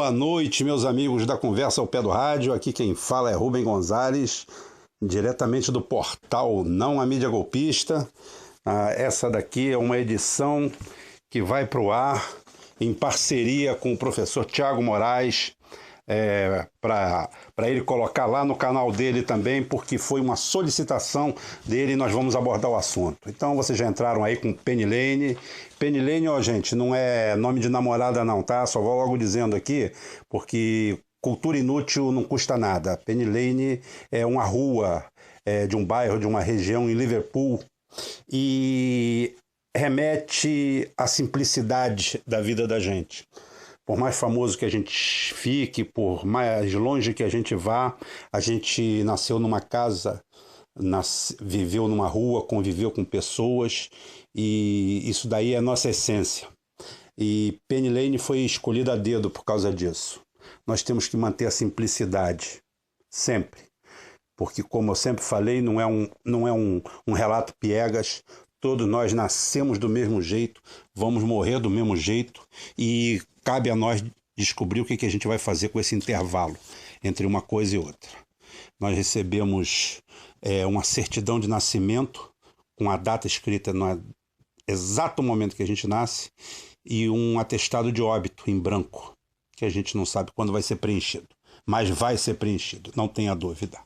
Boa noite, meus amigos da Conversa ao Pé do Rádio. Aqui quem fala é Rubem Gonzalez, diretamente do portal Não a Mídia Golpista. Essa daqui é uma edição que vai para o ar em parceria com o professor Tiago Moraes, para ele colocar lá no canal dele também, porque foi uma solicitação dele e nós vamos abordar o assunto. Então vocês já entraram aí com Penny Lane. Penny Lane, ó, gente, não é nome de namorada não, tá? Só vou logo dizendo aqui, porque cultura inútil não custa nada. Penny Lane é uma rua de um bairro, de uma região em Liverpool, e remete à simplicidade da vida da gente. Por mais famoso que a gente fique, por mais longe que a gente vá, a gente nasceu numa casa, viveu numa rua, conviveu com pessoas, e isso daí é a nossa essência. E Penny Lane foi escolhida a dedo por causa disso. Nós temos que manter a simplicidade, sempre. Porque, como eu sempre falei, não é um relato piegas. Todos nós nascemos do mesmo jeito, vamos morrer do mesmo jeito, e cabe a nós descobrir o que a gente vai fazer com esse intervalo entre uma coisa e outra. Nós recebemos uma certidão de nascimento, com a data escrita no exato momento que a gente nasce, e um atestado de óbito em branco, que a gente não sabe quando vai ser preenchido, mas vai ser preenchido, não tenha dúvida.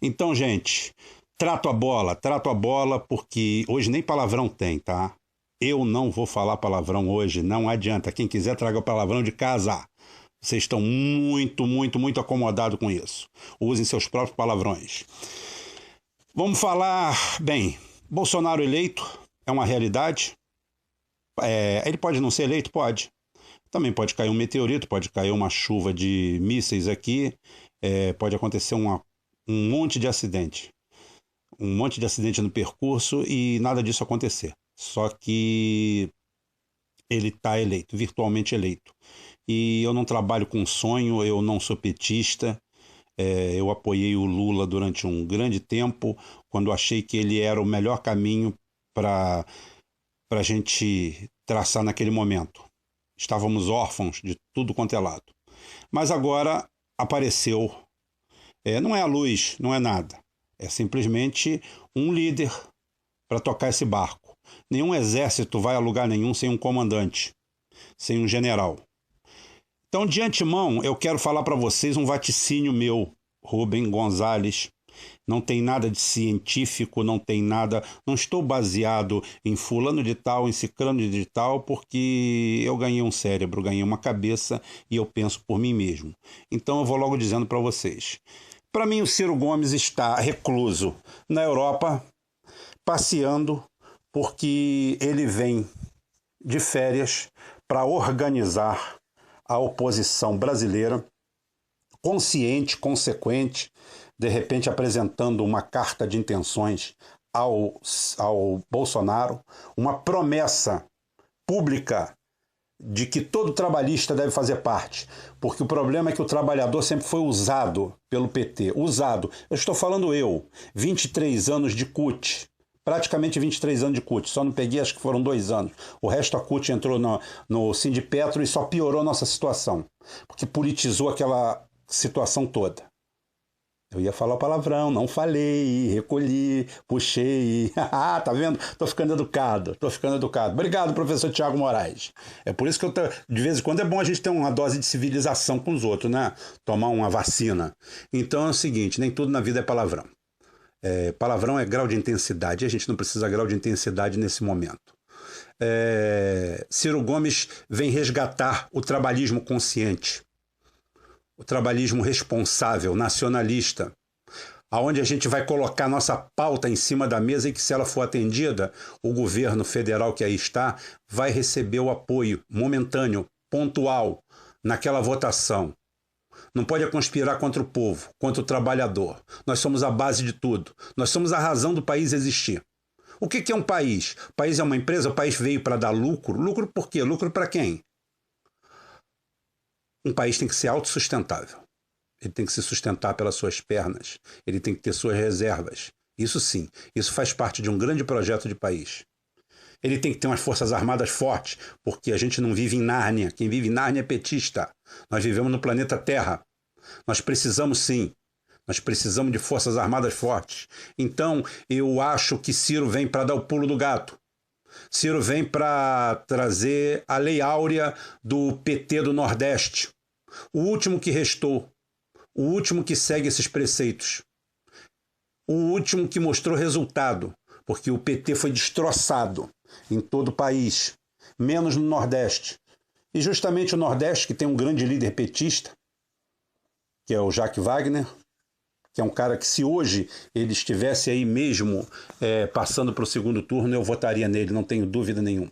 Então, gente, trato a bola, porque hoje nem palavrão tem, tá? Eu não vou falar palavrão hoje, não adianta. Quem quiser, traga o palavrão de casa. Vocês estão muito acomodados com isso. Usem seus próprios palavrões. Vamos falar, bem, Bolsonaro eleito é uma realidade. Ele pode não ser eleito? Pode. Também pode cair um meteorito, pode cair uma chuva de mísseis aqui, pode acontecer um monte de acidente. Um monte de acidente no percurso e nada disso acontecer. Só que ele está eleito, virtualmente eleito. E eu não trabalho com sonho, eu não sou petista. Eu apoiei o Lula durante um grande tempo, quando achei que ele era o melhor caminho para a gente traçar naquele momento. Estávamos órfãos de tudo quanto é lado. Mas agora apareceu. Não é a luz, não é nada. É simplesmente um líder para tocar esse barco. Nenhum exército vai a lugar nenhum sem um comandante, sem um general. Então, de antemão, eu quero falar para vocês um vaticínio meu, Rubem Gonzalez. Não tem nada de científico, não tem nada... Não estou baseado em fulano de tal, em ciclano de tal, porque eu ganhei um cérebro, ganhei uma cabeça e eu penso por mim mesmo. Então, eu vou logo dizendo para vocês. Para mim, o Ciro Gomes está recluso na Europa, passeando, porque ele vem de férias para organizar a oposição brasileira, consciente, consequente, de repente apresentando uma carta de intenções ao Bolsonaro, uma promessa pública de que todo trabalhista deve fazer parte, porque o problema é que o trabalhador sempre foi usado pelo PT, usado. Eu estou falando 23 anos de CUT, praticamente 23 anos de CUT, só não peguei, acho que foram 2 anos. O resto a CUT entrou no Sindipetro e só piorou a nossa situação, porque politizou aquela situação toda. Eu ia falar palavrão, não falei, recolhi, puxei. Tá vendo? Tô ficando educado. Obrigado, professor Tiago Moraes. É por isso que de vez em quando é bom a gente ter uma dose de civilização com os outros, né? Tomar uma vacina. Então é o seguinte, nem tudo na vida é palavrão. Palavrão é grau de intensidade, e a gente não precisa grau de intensidade nesse momento. Ciro Gomes vem resgatar o trabalhismo consciente, o trabalhismo responsável, nacionalista, aonde a gente vai colocar nossa pauta em cima da mesa e que, se ela for atendida, o governo federal que aí está vai receber o apoio momentâneo, pontual, naquela votação. Não pode conspirar contra o povo, contra o trabalhador. Nós somos a base de tudo. Nós somos a razão do país existir. O que é um país? O país é uma empresa? O país veio para dar lucro? Lucro por quê? Lucro para quem? Um país tem que ser autossustentável. Ele tem que se sustentar pelas suas pernas. Ele tem que ter suas reservas. Isso sim, isso faz parte de um grande projeto de país. Ele tem que ter umas forças armadas fortes, porque a gente não vive em Nárnia. Quem vive em Nárnia é petista. Nós vivemos no planeta Terra. Nós precisamos sim. Nós precisamos de forças armadas fortes. Então, eu acho que Ciro vem para dar o pulo do gato. Ciro vem para trazer a Lei Áurea do PT do Nordeste. O último que restou. O último que segue esses preceitos. O último que mostrou resultado. Porque o PT foi destroçado em todo o país, menos no Nordeste. E justamente o Nordeste, que tem um grande líder petista, que é o Jacques Wagner, que é um cara que, se hoje ele estivesse aí mesmo passando para o segundo turno, eu votaria nele, não tenho dúvida nenhuma.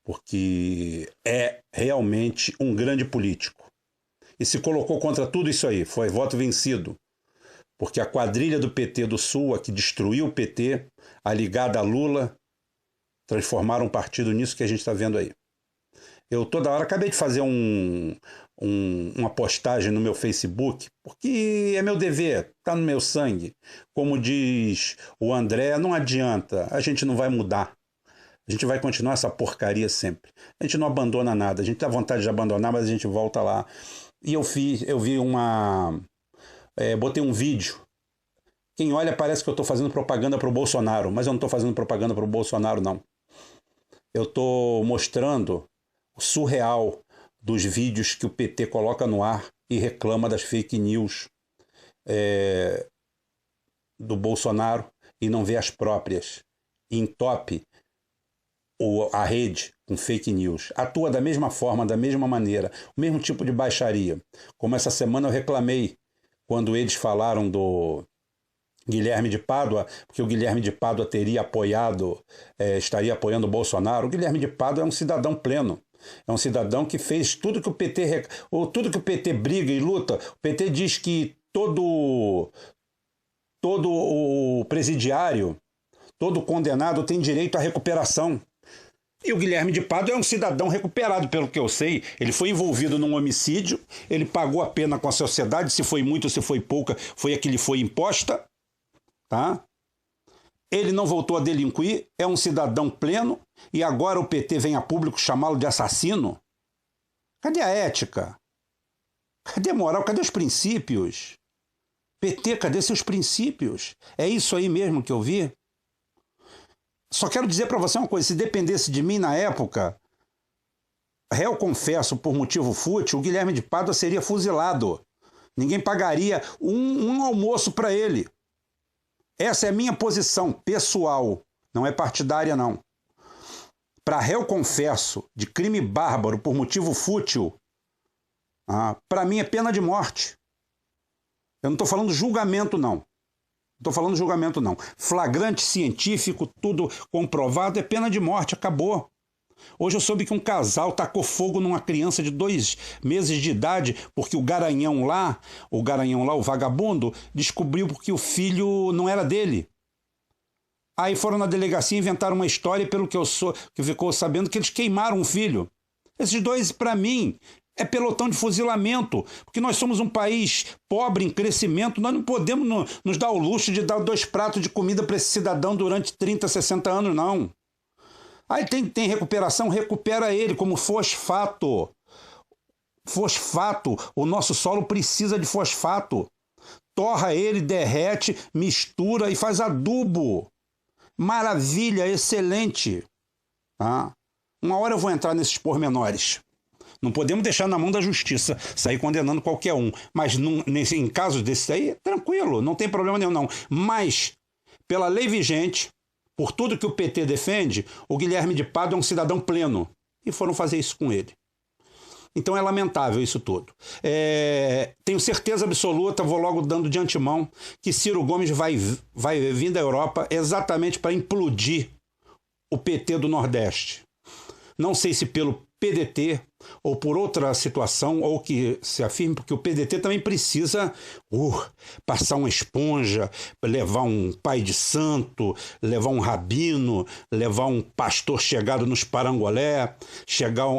Porque é realmente um grande político. E se colocou contra tudo isso aí, foi voto vencido. Porque a quadrilha do PT do Sul, a que destruiu o PT, a ligada a Lula, transformaram um partido nisso que a gente está vendo aí. Eu toda hora acabei de fazer uma postagem no meu Facebook, porque é meu dever, está no meu sangue. Como diz o André, não adianta, a gente não vai mudar. A gente vai continuar essa porcaria sempre. A gente não abandona nada, a gente tem vontade de abandonar, mas a gente volta lá. E eu vi botei um vídeo. Quem olha parece que eu estou fazendo propaganda para o Bolsonaro, mas eu não estou fazendo propaganda para o Bolsonaro, não. Eu estou mostrando o surreal dos vídeos que o PT coloca no ar e reclama das fake news do Bolsonaro e não vê as próprias. E entope a rede com fake news. Atua da mesma forma, da mesma maneira, o mesmo tipo de baixaria. Como essa semana eu reclamei quando eles falaram do Guilherme de Pádua, porque o Guilherme de Pádua estaria apoiando o Bolsonaro. O Guilherme de Pádua é um cidadão pleno. É um cidadão que fez tudo que o PT briga e luta. O PT diz que todo o presidiário, todo condenado tem direito à recuperação. E o Guilherme de Pádua é um cidadão recuperado, pelo que eu sei. Ele foi envolvido num homicídio, ele pagou a pena com a sociedade, se foi muito ou se foi pouca, foi a que lhe foi imposta. Tá? Ele não voltou a delinquir, é um cidadão pleno, e agora o PT vem a público chamá-lo de assassino? Cadê a ética? Cadê a moral? Cadê os princípios? PT, cadê seus princípios? É isso aí mesmo que eu vi? Só quero dizer para você uma coisa, se dependesse de mim na época, réu confesso por motivo fútil, o Guilherme de Pádua seria fuzilado. Ninguém pagaria um almoço para ele. Essa é a minha posição pessoal, não é partidária não. Para réu confesso de crime bárbaro por motivo fútil, para mim é pena de morte. Eu não estou falando julgamento não. Estou falando julgamento não. Flagrante científico, tudo comprovado, é pena de morte, acabou. Hoje eu soube que um casal tacou fogo numa criança de 2 meses de idade porque o garanhão lá, o vagabundo, descobriu porque o filho não era dele. Aí foram na delegacia e inventaram uma história e pelo que ficou sabendo que eles queimaram o filho. Esses dois, para mim, é pelotão de fuzilamento, porque nós somos um país pobre em crescimento, nós não podemos nos dar o luxo de dar 2 pratos de comida para esse cidadão durante 30, 60 anos, não. Aí tem recuperação, recupera ele como fosfato. Fosfato, o nosso solo precisa de fosfato. Torra ele, derrete, mistura e faz adubo. Maravilha, excelente. Uma hora eu vou entrar nesses pormenores. Não podemos deixar na mão da justiça, sair condenando qualquer um. Mas em casos desses aí, tranquilo, não tem problema nenhum não. Mas, pela lei vigente, por tudo que o PT defende, o Guilherme de Pádua é um cidadão pleno. E foram fazer isso com ele. Então é lamentável isso tudo. Tenho certeza absoluta, vou logo dando de antemão, que Ciro Gomes vai vir da Europa exatamente para implodir o PT do Nordeste. Não sei se pelo PDT ou por outra situação, ou que se afirme, porque o PDT também precisa passar uma esponja, levar um pai de santo, levar um rabino, levar um pastor chegado nos parangolé,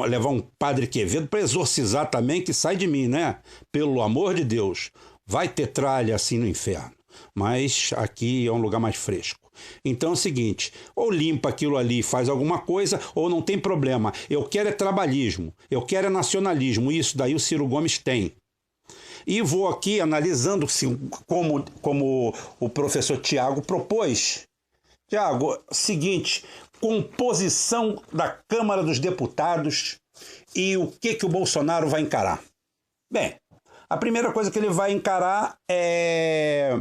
levar um padre Quevedo para exorcizar também, que sai de mim, né? Pelo amor de Deus, vai ter tralha assim no inferno. Mas aqui é um lugar mais fresco. Então é o seguinte, ou limpa aquilo ali, faz alguma coisa, ou não tem problema. Eu quero é trabalhismo, eu quero é nacionalismo, isso daí o Ciro Gomes tem. E vou aqui analisando como o professor Tiago propôs. Tiago, seguinte, composição da Câmara dos Deputados e o que o Bolsonaro vai encarar. Bem, a primeira coisa que ele vai encarar é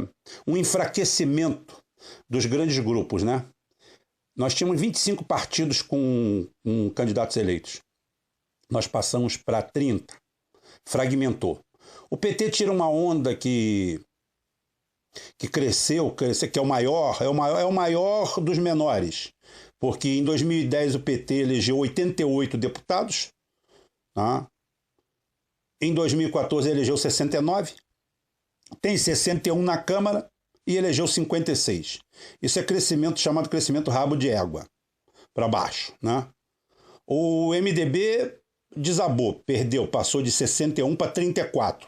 um enfraquecimento dos grandes grupos, né? Nós tínhamos 25 partidos com candidatos eleitos. Nós passamos para 30. Fragmentou. O PT tira uma onda que cresceu, que é o maior dos menores. Porque em 2010 o PT elegeu 88 deputados, tá? Em 2014 elegeu 69, tem 61 na Câmara e elegeu 56. Isso é crescimento chamado crescimento rabo de égua, para baixo, né? O MDB desabou, perdeu, passou de 61 para 34.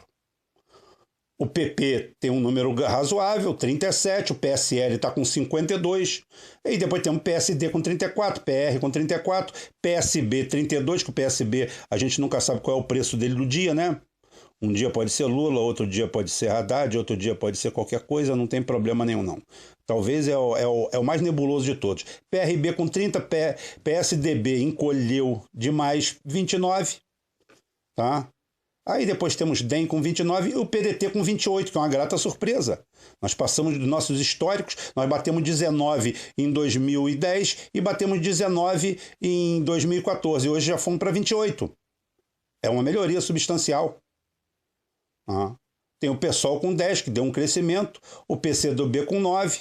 O PP tem um número razoável, 37, o PSL está com 52, e depois tem o PSD com 34, PR com 34, PSB 32, que o PSB a gente nunca sabe qual é o preço dele no dia, né? Um dia pode ser Lula, outro dia pode ser Haddad, outro dia pode ser qualquer coisa, não tem problema nenhum não. Talvez é o mais nebuloso de todos. PRB com 30, PSDB encolheu demais 29, tá? Aí depois temos DEM com 29 e o PDT com 28, que é uma grata surpresa. Nós passamos dos nossos históricos, nós batemos 19 em 2010 e batemos 19 em 2014. Hoje já fomos para 28. É uma melhoria substancial. Tem o PSOL com 10, que deu um crescimento, o PCdoB com 9,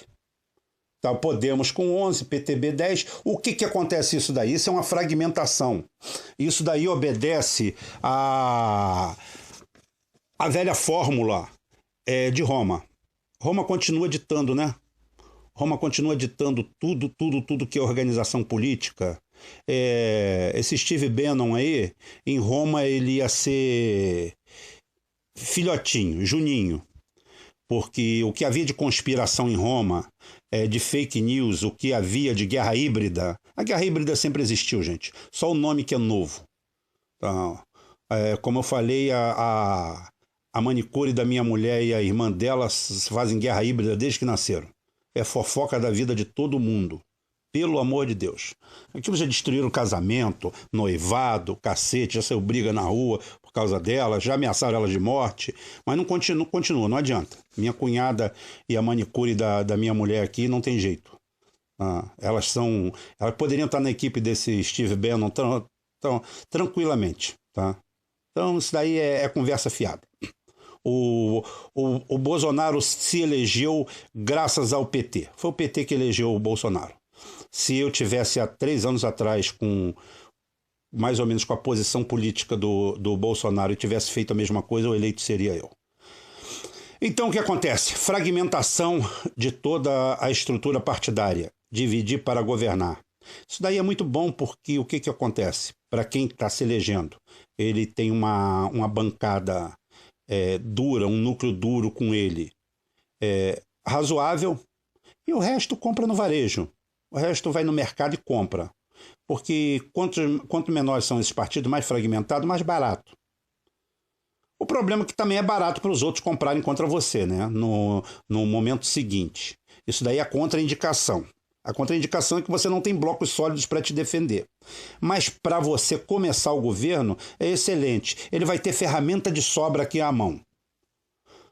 tá? O Podemos com 11, PTB 10. O que acontece isso daí? Isso é uma fragmentação. Isso daí obedece à velha fórmula de Roma. Roma continua ditando, né? Roma continua ditando tudo que é organização política. Esse Steve Bannon aí, em Roma ele ia ser filhotinho, Juninho. Porque o que havia de conspiração em Roma, de fake news, o que havia de guerra híbrida, a guerra híbrida sempre existiu, gente. Só o nome que é novo. Então, como eu falei, a manicure da minha mulher e a irmã dela fazem guerra híbrida desde que nasceram. É fofoca da vida de todo mundo. Pelo amor de Deus. Aquilo já destruíram casamento, noivado, cacete, já saiu briga na rua por causa dela, já ameaçaram ela de morte, mas não continua, não adianta. Minha cunhada e a manicure da minha mulher aqui não tem jeito. Elas poderiam estar na equipe desse Steve Bannon tranquilamente. Tá? Então isso daí é conversa fiada. O Bolsonaro se elegeu graças ao PT. Foi o PT que elegeu o Bolsonaro. Se eu tivesse há 3 anos atrás mais ou menos com a posição política do Bolsonaro e tivesse feito a mesma coisa, o eleito seria eu. Então o que acontece? Fragmentação de toda a estrutura partidária. Dividir para governar. Isso daí é muito bom porque o que acontece? Para quem está se elegendo, ele tem uma bancada dura, um núcleo duro com ele, razoável, e o resto compra no varejo. O resto vai no mercado e compra. Porque quanto menores são esses partidos, mais fragmentados, mais barato. O problema é que também é barato para os outros comprarem contra você, né? No momento seguinte. Isso daí é a contraindicação. A contraindicação é que você não tem blocos sólidos para te defender. Mas para você começar o governo, é excelente. Ele vai ter ferramenta de sobra aqui à mão.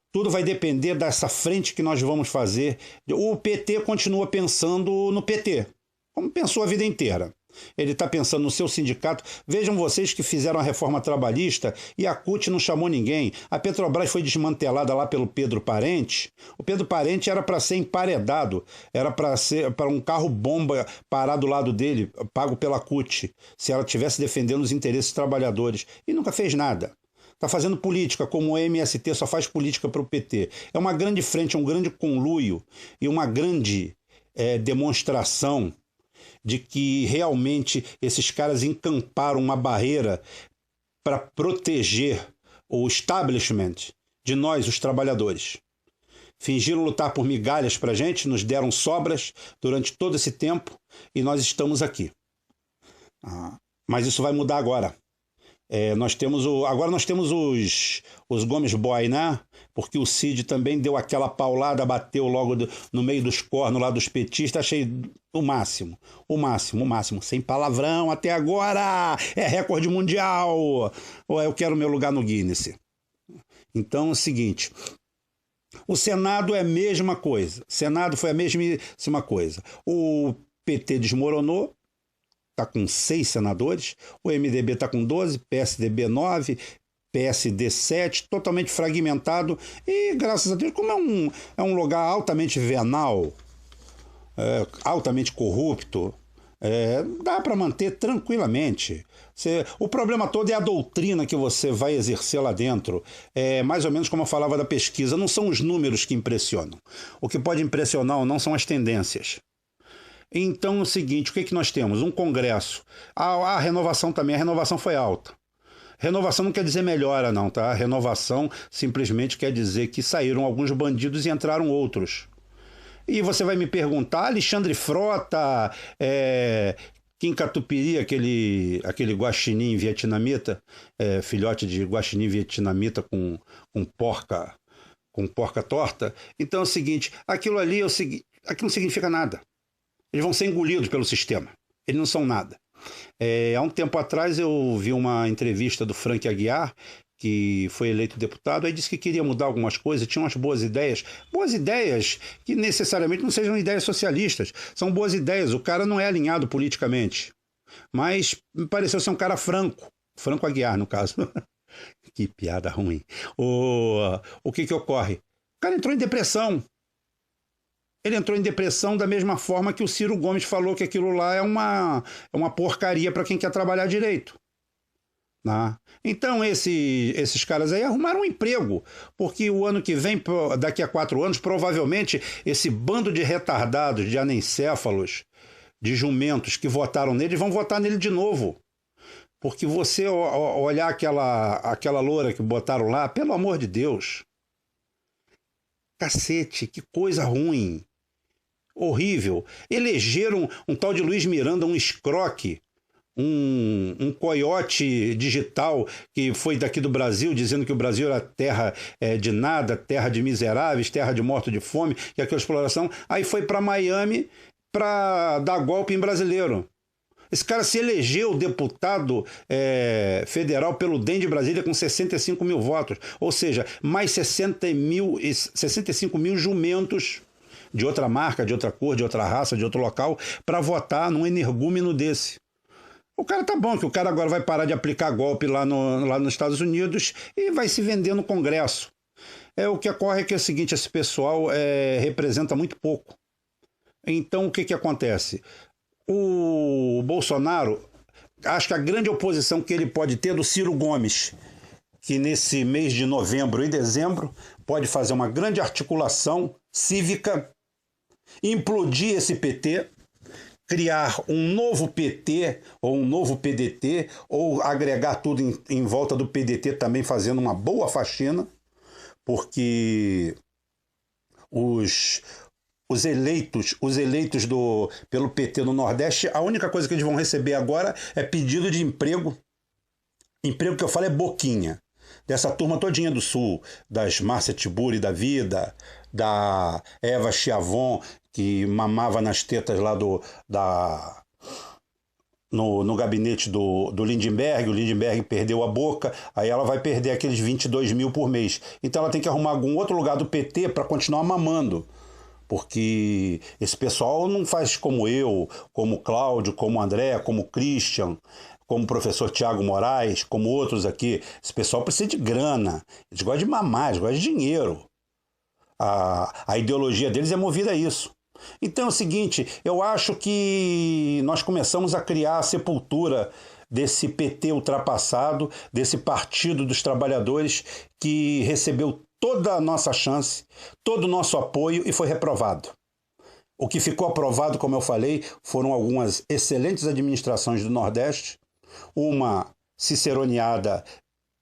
Tudo vai depender dessa frente que nós vamos fazer. O PT continua pensando no PT, como pensou a vida inteira. Ele está pensando no seu sindicato. Vejam vocês que fizeram a reforma trabalhista e a CUT não chamou ninguém. A Petrobras foi desmantelada lá pelo Pedro Parente. O Pedro Parente era para ser emparedado, era para um carro-bomba parar do lado dele, pago pela CUT, se ela estivesse defendendo os interesses dos trabalhadores. E nunca fez nada. Está fazendo política, como o MST só faz política para o PT. É uma grande frente, um grande conluio e uma grande demonstração de que realmente esses caras encamparam uma barreira para proteger o establishment de nós, os trabalhadores. fingiram lutar por migalhas para a gente, nos deram sobras durante todo esse tempo e nós estamos aqui. Mas isso vai mudar agora. Agora nós temos os Gomes Boy, né? Porque o Cid também deu aquela paulada, bateu logo no meio dos cornos lá dos petistas. Achei o máximo, sem palavrão até agora. É recorde mundial. Ou eu quero meu lugar no Guinness. Então é o seguinte, o Senado é a mesma coisa. O Senado foi a mesma coisa. O PT desmoronou. Está com 6 senadores, o MDB está com 12, PSDB 9, PSD 7, totalmente fragmentado e, graças a Deus, como é um lugar altamente venal, altamente corrupto, dá para manter tranquilamente. O problema todo é a doutrina que você vai exercer lá dentro. É mais ou menos como eu falava da pesquisa, não são os números que impressionam. O que pode impressionar ou não são as tendências. Então é o seguinte, o que nós temos? Um congresso. A renovação também, a renovação foi alta. Renovação não quer dizer melhora não, tá? Renovação simplesmente quer dizer que saíram alguns bandidos e entraram outros. E você vai me perguntar, Alexandre Frota, Kim Catupiry, aquele guaxinim vietnamita, filhote de guaxinim vietnamita com porca torta. Então é o seguinte, aquilo não significa nada. Eles vão ser engolidos pelo sistema. Eles não são nada. Há um tempo atrás eu vi uma entrevista do Frank Aguiar, que foi eleito deputado, aí disse que queria mudar algumas coisas, tinha umas boas ideias que necessariamente não sejam ideias socialistas, são boas ideias, o cara não é alinhado politicamente, mas me pareceu ser um cara franco Aguiar, no caso. Que piada ruim. O que ocorre? O cara entrou em depressão. Ele entrou em depressão da mesma forma que o Ciro Gomes falou que aquilo lá é uma porcaria para quem quer trabalhar direito. Né? Então esses caras aí arrumaram um emprego, porque o ano que vem, daqui a 4 anos, provavelmente esse bando de retardados, de anencéfalos, de jumentos que votaram nele, vão votar nele de novo. Porque você olhar aquela loura que botaram lá, pelo amor de Deus. Cacete, que coisa ruim. Horrível. Elegeram um tal de Luiz Miranda, um escroque, um coiote digital que foi daqui do Brasil, dizendo que o Brasil era terra de nada, terra de miseráveis, terra de morto de fome, que aquela exploração. Aí foi para Miami para dar golpe em brasileiro. Esse cara se elegeu deputado federal pelo DEM de Brasília com 65 mil votos. Ou seja, mais 65 mil jumentos de outra marca, de outra cor, de outra raça, de outro local, para votar num energúmeno desse. O cara tá bom, que o cara agora vai parar de aplicar golpe lá nos Estados Unidos e vai se vender no Congresso. O que ocorre é que é o seguinte, esse pessoal representa muito pouco. Então o que acontece? O Bolsonaro, acho que a grande oposição que ele pode ter é do Ciro Gomes, que nesse mês de novembro e dezembro pode fazer uma grande articulação cívica, implodir esse PT, criar um novo PT ou um novo PDT, ou agregar tudo em volta do PDT também fazendo uma boa faxina, porque os eleitos pelo PT no Nordeste, a única coisa que eles vão receber agora é pedido de emprego. Emprego que eu falo é boquinha. Dessa turma todinha do Sul, das Márcia Tiburi da vida, da Eva Chiavon, que mamava nas tetas lá no gabinete do Lindenberg. O Lindenberg perdeu a boca, aí ela vai perder aqueles 22 mil por mês. Então ela tem que arrumar algum outro lugar do PT para continuar mamando. Porque esse pessoal não faz como eu, como o Cláudio, como o André, como o Christian, como o professor Tiago Moraes, como outros aqui. Esse pessoal precisa de grana, eles gostam de mamar, eles gostam de dinheiro. A ideologia deles é movida a isso. Então é o seguinte, eu acho que nós começamos a criar a sepultura desse PT ultrapassado, desse Partido dos Trabalhadores que recebeu toda a nossa chance, todo o nosso apoio e foi reprovado. O que ficou aprovado, como eu falei, foram algumas excelentes administrações do Nordeste, uma ciceroneada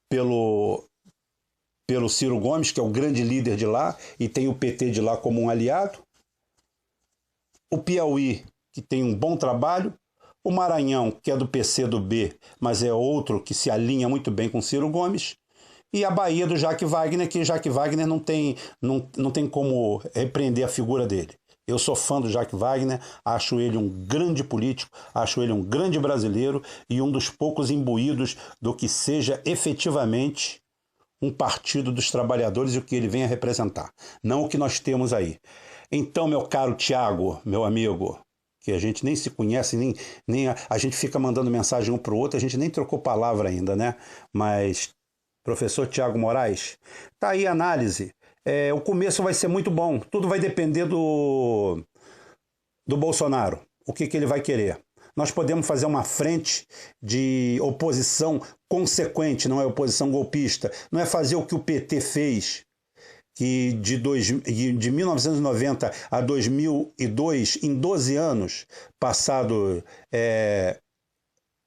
pelo pelo Ciro Gomes, que é o grande líder de lá, e tem o PT de lá como um aliado. O Piauí, que tem um bom trabalho. O Maranhão, que é do PCdoB, mas é outro que se alinha muito bem com Ciro Gomes. E a Bahia do Jacques Wagner, que Jacques Wagner não tem como repreender a figura dele. Eu sou fã do Jacques Wagner, acho ele um grande político, acho ele um grande brasileiro e um dos poucos imbuídos do que seja efetivamente um partido dos trabalhadores e o que ele vem a representar, não o que nós temos aí. Então, meu caro Tiago, meu amigo, que a gente nem se conhece, nem a gente fica mandando mensagem um para o outro, a gente nem trocou palavra ainda, né? Mas, professor Tiago Moraes, tá aí a análise. O começo vai ser muito bom, tudo vai depender do Bolsonaro, o que ele vai querer. Nós podemos fazer uma frente de oposição consequente, não é oposição golpista, não é fazer o que o PT fez, que de 1990 a 2002, em 12 anos, passado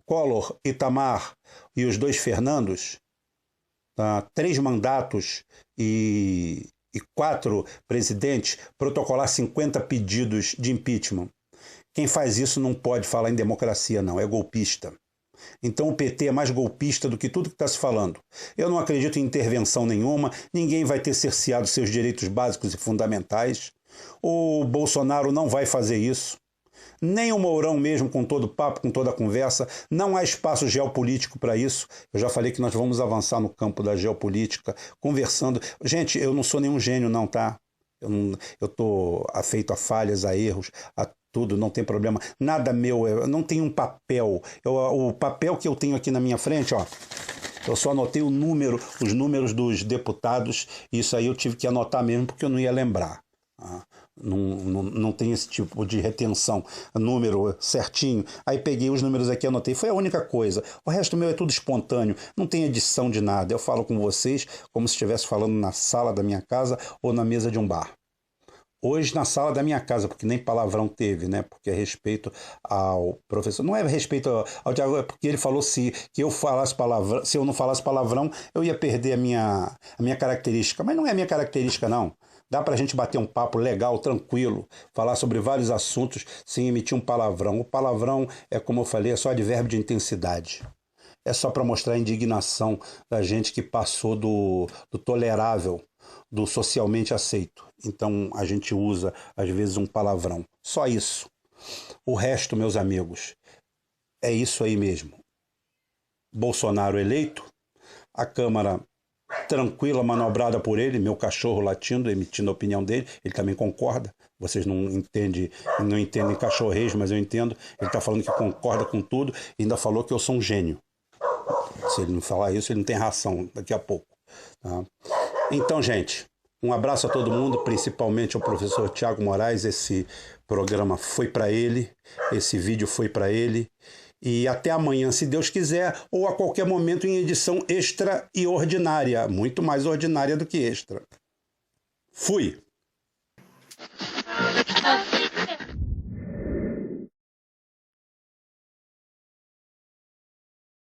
Collor, Itamar e os dois Fernandos, 3 mandatos e 4 presidentes, protocolar 50 pedidos de impeachment. Quem faz isso não pode falar em democracia, não, é golpista. Então o PT é mais golpista do que tudo que está se falando. Eu não acredito em intervenção nenhuma, ninguém vai ter cerceado seus direitos básicos e fundamentais. O Bolsonaro não vai fazer isso. Nem o Mourão mesmo, com todo o papo, com toda a conversa. Não há espaço geopolítico para isso. Eu já falei que nós vamos avançar no campo da geopolítica, conversando. Gente, eu não sou nenhum gênio não, tá? Eu estou afeito a falhas, a erros, a tudo, não tem problema. Nada meu, eu não tenho um papel. O papel que eu tenho aqui na minha frente, ó, eu só anotei os números dos deputados. Isso aí eu tive que anotar mesmo porque eu não ia lembrar. Não tem esse tipo de retenção, número certinho. Aí peguei os números aqui e anotei. Foi a única coisa. O resto meu é tudo espontâneo, não tem edição de nada. Eu falo com vocês como se estivesse falando na sala da minha casa ou na mesa de um bar. Hoje na sala da minha casa, porque nem palavrão teve, né? Porque é respeito ao professor. Não é respeito ao Tiago, é porque ele falou que eu falasse palavrão, se eu não falasse palavrão, eu ia perder a minha característica. Mas não é a minha característica, não. Dá pra gente bater um papo legal, tranquilo, falar sobre vários assuntos sem emitir um palavrão. O palavrão é, como eu falei, é só advérbio de intensidade. É só para mostrar a indignação da gente que passou do tolerável, do socialmente aceito. Então a gente usa, às vezes, um palavrão. Só isso. O resto, meus amigos, é isso aí mesmo. Bolsonaro eleito, a Câmara tranquila, manobrada por ele, meu cachorro latindo, emitindo a opinião dele, ele também concorda. Vocês não entendem cachorrejo, mas eu entendo. Ele está falando que concorda com tudo e ainda falou que eu sou um gênio. Se ele não falar isso, ele não tem ração daqui a pouco. Tá? Então, gente, um abraço a todo mundo, principalmente ao professor Tiago Moraes. Esse programa foi para ele, esse vídeo foi para ele. E até amanhã, se Deus quiser, ou a qualquer momento em edição extra e ordinária, muito mais ordinária do que extra. Fui!